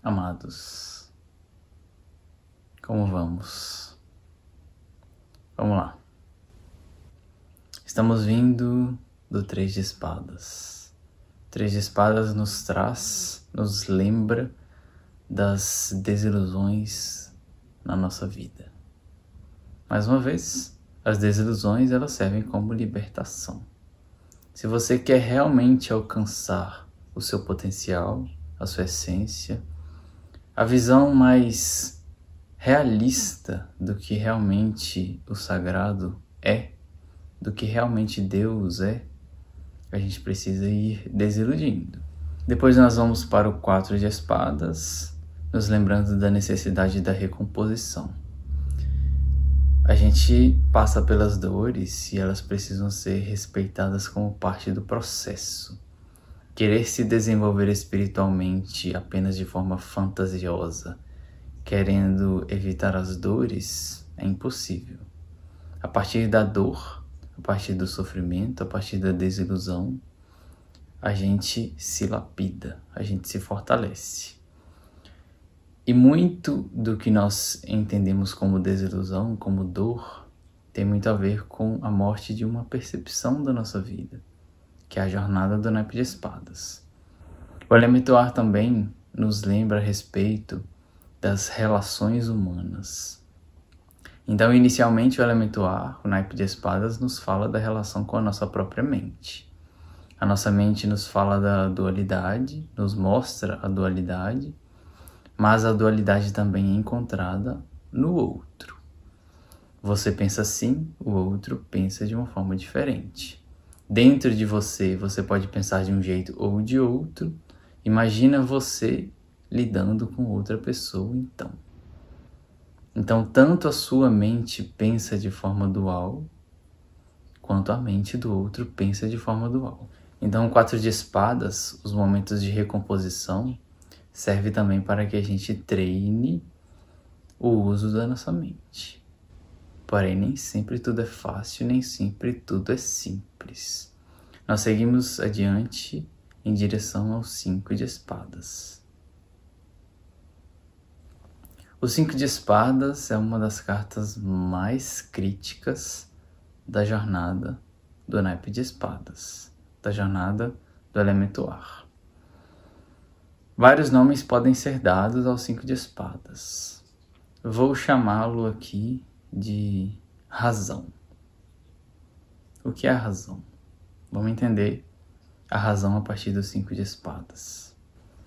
Amados, como vamos? Vamos lá. Estamos vindo do Três de Espadas. O Três de Espadas nos lembra das desilusões na nossa vida. Mais uma vez, as desilusões elas servem como libertação. Se você quer realmente alcançar o seu potencial, a sua essência, a visão mais realista do que realmente o sagrado é, do que realmente Deus é, a gente precisa ir desiludindo. Depois nós vamos para o 4 de espadas, nos lembrando da necessidade da recomposição. A gente passa pelas dores e elas precisam ser respeitadas como parte do processo. Querer se desenvolver espiritualmente apenas de forma fantasiosa, querendo evitar as dores, é impossível. A partir da dor, a partir do sofrimento, a partir da desilusão, a gente se lapida, a gente se fortalece. E muito do que nós entendemos como desilusão, como dor, tem muito a ver com a morte de uma percepção da nossa vida, que é a jornada do naipe de espadas. O elemento ar também nos lembra a respeito das relações humanas. Então, inicialmente, o elemento ar, o naipe de espadas, nos fala da relação com a nossa própria mente. A nossa mente nos fala da dualidade, nos mostra a dualidade, mas a dualidade também é encontrada no outro. Você pensa assim, o outro pensa de uma forma diferente. Dentro de você, você pode pensar de um jeito ou de outro. Imagina você lidando com outra pessoa, então. Então, tanto a sua mente pensa de forma dual, quanto a mente do outro pensa de forma dual. Então, o 4 de espadas, os momentos de recomposição, serve também para que a gente treine o uso da nossa mente. Porém, nem sempre tudo é fácil, nem sempre tudo é simples. Nós seguimos adiante em direção ao 5 de espadas. O 5 de espadas é uma das cartas mais críticas da jornada do naipe de espadas, da jornada do elemento ar. Vários nomes podem ser dados ao 5 de espadas. Vou chamá-lo aqui de razão. O que é a razão? Vamos entender a razão a partir do 5 de espadas.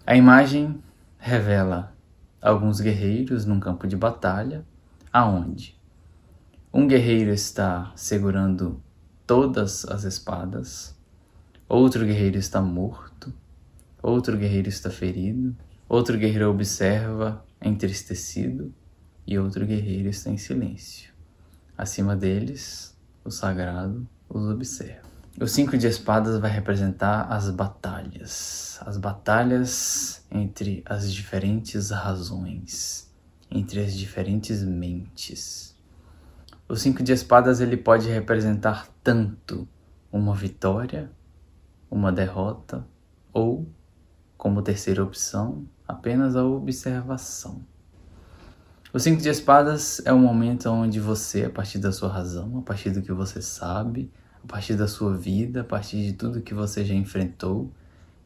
A imagem revela alguns guerreiros num campo de batalha, aonde um guerreiro está segurando todas as espadas, outro guerreiro está morto, outro guerreiro está ferido, outro guerreiro observa entristecido e outro guerreiro está em silêncio. Acima deles, o sagrado os observa. O 5 de espadas vai representar as batalhas entre as diferentes razões, entre as diferentes mentes. O 5 de espadas ele pode representar tanto uma vitória, uma derrota, ou, como terceira opção, apenas a observação. O 5 de espadas é um momento onde você, a partir da sua razão, a partir do que você sabe, a partir da sua vida, a partir de tudo que você já enfrentou,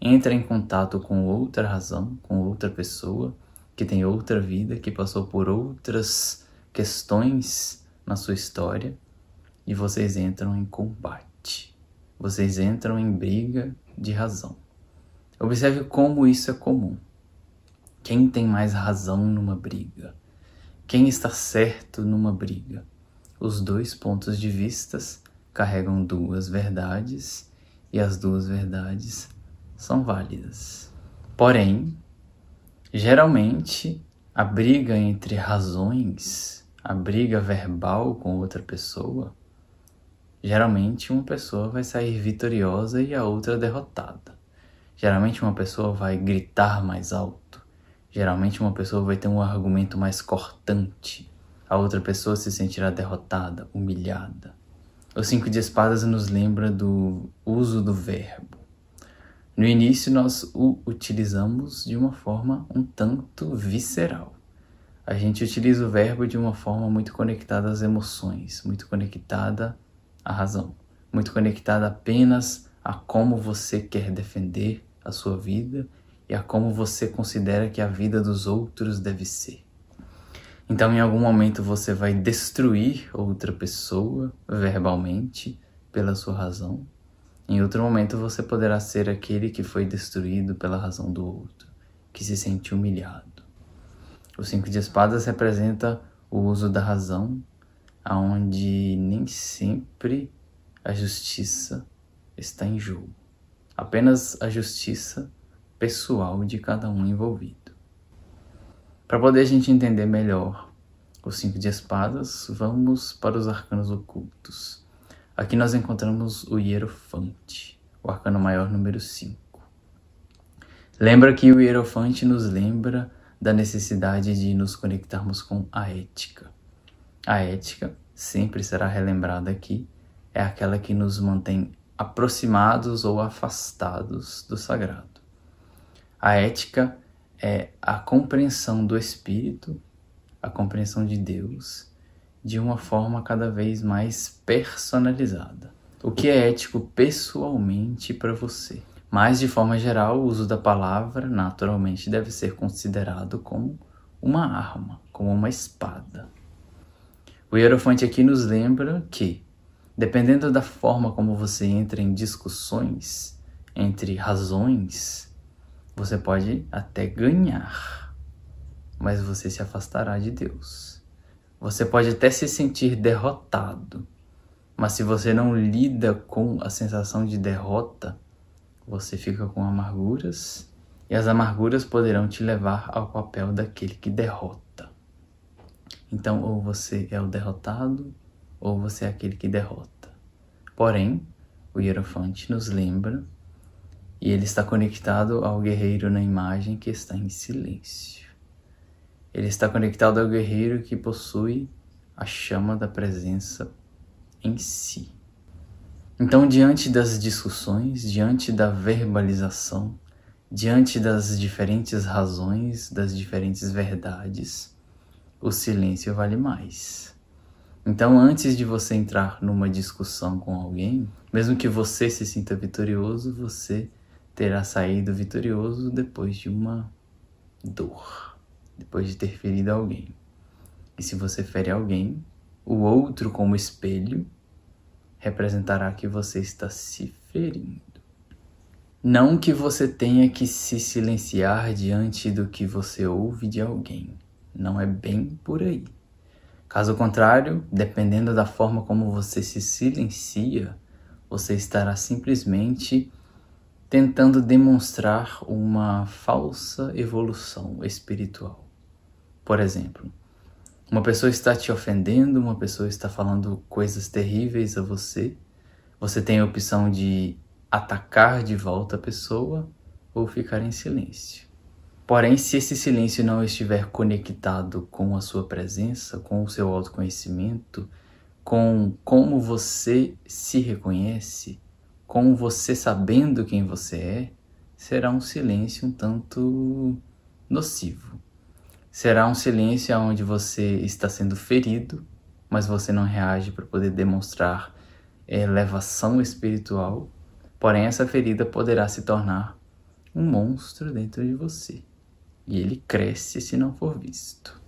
entra em contato com outra razão, com outra pessoa, que tem outra vida, que passou por outras questões na sua história, e vocês entram em combate. Vocês entram em briga de razão. Observe como isso é comum. Quem tem mais razão numa briga? Quem está certo numa briga? Os dois pontos de vista carregam duas verdades e as duas verdades são válidas. Porém, geralmente, a briga entre razões, a briga verbal com outra pessoa, geralmente uma pessoa vai sair vitoriosa e a outra derrotada. Geralmente uma pessoa vai gritar mais alto. Geralmente uma pessoa vai ter um argumento mais cortante. A outra pessoa se sentirá derrotada, humilhada. O 5 de espadas nos lembra do uso do verbo. No início, nós o utilizamos de uma forma um tanto visceral. A gente utiliza o verbo de uma forma muito conectada às emoções, muito conectada à razão, muito conectada apenas a como você quer defender a sua vida e a como você considera que a vida dos outros deve ser. Então, em algum momento, você vai destruir outra pessoa verbalmente pela sua razão. Em outro momento, você poderá ser aquele que foi destruído pela razão do outro, que se sente humilhado. O 5 de espadas representa o uso da razão, onde nem sempre a justiça está em jogo. Apenas a justiça pessoal de cada um envolvido. Para poder a gente entender melhor o 5 de espadas, vamos para os arcanos ocultos. Aqui nós encontramos o Hierofante, o arcano maior número 5. Lembra que o Hierofante nos lembra da necessidade de nos conectarmos com a ética. A ética, sempre será relembrada aqui, é aquela que nos mantém aproximados ou afastados do sagrado. A ética é a compreensão do Espírito, a compreensão de Deus, de uma forma cada vez mais personalizada. O que é ético pessoalmente para você? Mas, de forma geral, o uso da palavra, naturalmente, deve ser considerado como uma arma, como uma espada. O Hierofante aqui nos lembra que, dependendo da forma como você entra em discussões entre razões, você pode até ganhar, mas você se afastará de Deus. Você pode até se sentir derrotado, mas se você não lida com a sensação de derrota, você fica com amarguras, e as amarguras poderão te levar ao papel daquele que derrota. Então, ou você é o derrotado, ou você é aquele que derrota. Porém, o Hierofante nos lembra, e ele está conectado ao guerreiro na imagem que está em silêncio. Ele está conectado ao guerreiro que possui a chama da presença em si. Então, diante das discussões, diante da verbalização, diante das diferentes razões, das diferentes verdades, o silêncio vale mais. Então, antes de você entrar numa discussão com alguém, mesmo que você se sinta vitorioso, você terá saído vitorioso depois de uma dor, depois de ter ferido alguém. E se você fere alguém, o outro como espelho representará que você está se ferindo. Não que você tenha que se silenciar diante do que você ouve de alguém. Não é bem por aí. Caso contrário, dependendo da forma como você se silencia, você estará simplesmente tentando demonstrar uma falsa evolução espiritual. Por exemplo, uma pessoa está te ofendendo, uma pessoa está falando coisas terríveis a você. Você tem a opção de atacar de volta a pessoa ou ficar em silêncio. Porém, se esse silêncio não estiver conectado com a sua presença, com o seu autoconhecimento, com como você se reconhece, com você sabendo quem você é, será um silêncio um tanto nocivo. Será um silêncio onde você está sendo ferido, mas você não reage para poder demonstrar elevação espiritual. Porém, essa ferida poderá se tornar um monstro dentro de você. E ele cresce se não for visto.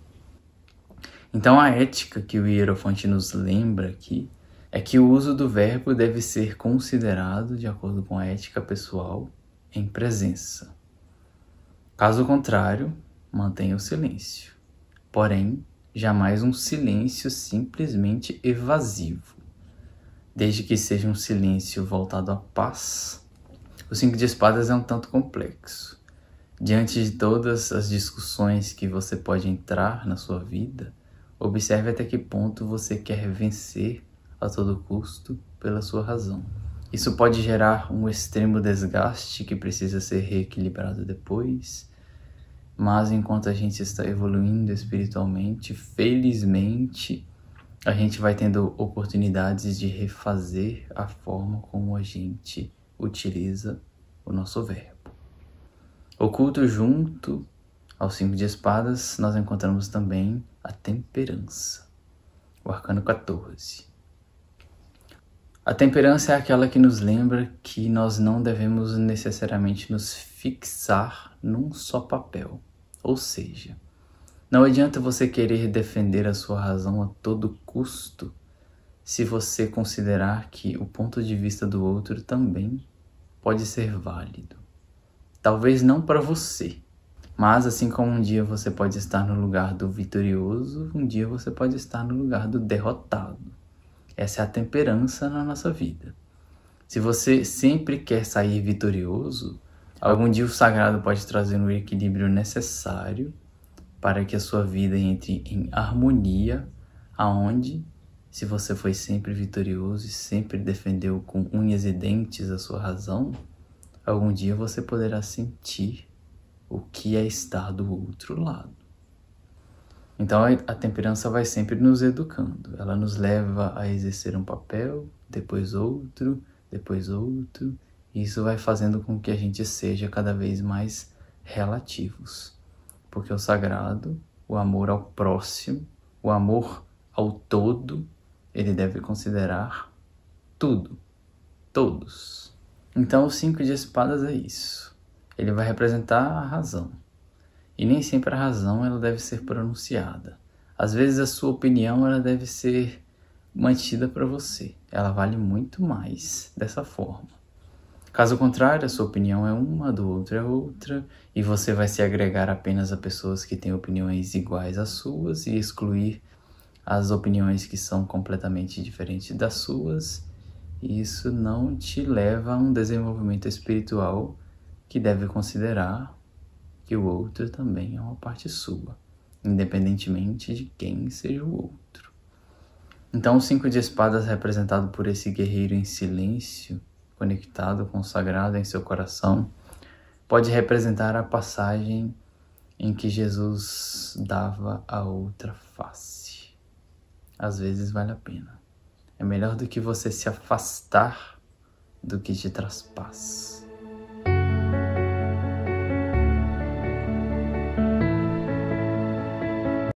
Então, a ética que o Hierofante nos lembra aqui é que o uso do verbo deve ser considerado de acordo com a ética pessoal em presença. Caso contrário, mantenha o silêncio. Porém, jamais um silêncio simplesmente evasivo. Desde que seja um silêncio voltado à paz. O 5 de espadas é um tanto complexo. Diante de todas as discussões que você pode entrar na sua vida, observe até que ponto você quer vencer a todo custo pela sua razão. Isso pode gerar um extremo desgaste que precisa ser reequilibrado depois, mas enquanto a gente está evoluindo espiritualmente, felizmente, a gente vai tendo oportunidades de refazer a forma como a gente utiliza o nosso verbo. Oculto junto ao 5 de espadas, nós encontramos também a temperança, o arcano 14. A temperança é aquela que nos lembra que nós não devemos necessariamente nos fixar num só papel. Ou seja, não adianta você querer defender a sua razão a todo custo se você considerar que o ponto de vista do outro também pode ser válido. Talvez não para você, mas assim como um dia você pode estar no lugar do vitorioso, um dia você pode estar no lugar do derrotado. Essa é a temperança na nossa vida. Se você sempre quer sair vitorioso, algum dia o sagrado pode trazer um equilíbrio necessário para que a sua vida entre em harmonia, aonde, se você foi sempre vitorioso e sempre defendeu com unhas e dentes a sua razão, algum dia você poderá sentir o que é estar do outro lado. Então a temperança vai sempre nos educando. Ela nos leva a exercer um papel, depois outro, e isso vai fazendo com que a gente seja cada vez mais relativos. Porque o sagrado, o amor ao próximo, o amor ao todo, ele deve considerar tudo, todos. Então o 5 de espadas é isso. Ele vai representar a razão. E nem sempre a razão ela deve ser pronunciada. Às vezes a sua opinião ela deve ser mantida para você. Ela vale muito mais dessa forma. Caso contrário, a sua opinião é uma, a do outro é outra, e você vai se agregar apenas a pessoas que têm opiniões iguais às suas e excluir as opiniões que são completamente diferentes das suas. E isso não te leva a um desenvolvimento espiritual que deve considerar que o outro também é uma parte sua, independentemente de quem seja o outro. Então o 5 de espadas, representado por esse guerreiro em silêncio, conectado com o sagrado em seu coração, pode representar a passagem em que Jesus dava a outra face. Às vezes vale a pena. É melhor do que você se afastar do que te traz paz.